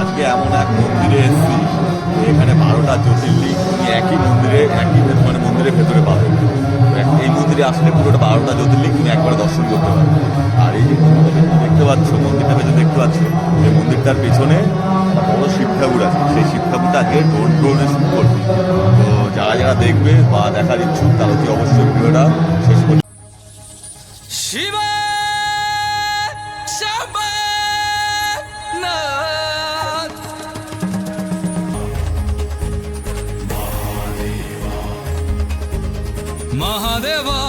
আজকে এমন এক মন্দিরে এসেছি, এখানে 12টা জ্যোতির্লিঙ্গ তুমি একই মন্দিরে মানে মন্দিরের ভেতরে পাবে। এই মন্দিরে আসলে পুরোটা 12টা জ্যোতির্লিঙ্গ তুমি একবারে দর্শন করতে পারবে। আর এই যে দেখতে পাচ্ছ মন্দিরটা পেছনে দেখতে পাচ্ছ, এই মন্দিরটার পেছনে একটা বড় শিব ঠাকুর আছে। সেই শিব ঠাকুরটা আজকে ড্রোনে শুট করবে। তো যারা যারা দেখবে বা দেখার ইচ্ছুক তারা অতি অবশ্যই ভিডিওটা শেষ করবে। শিবা শম্ভনাথ মহাদেবা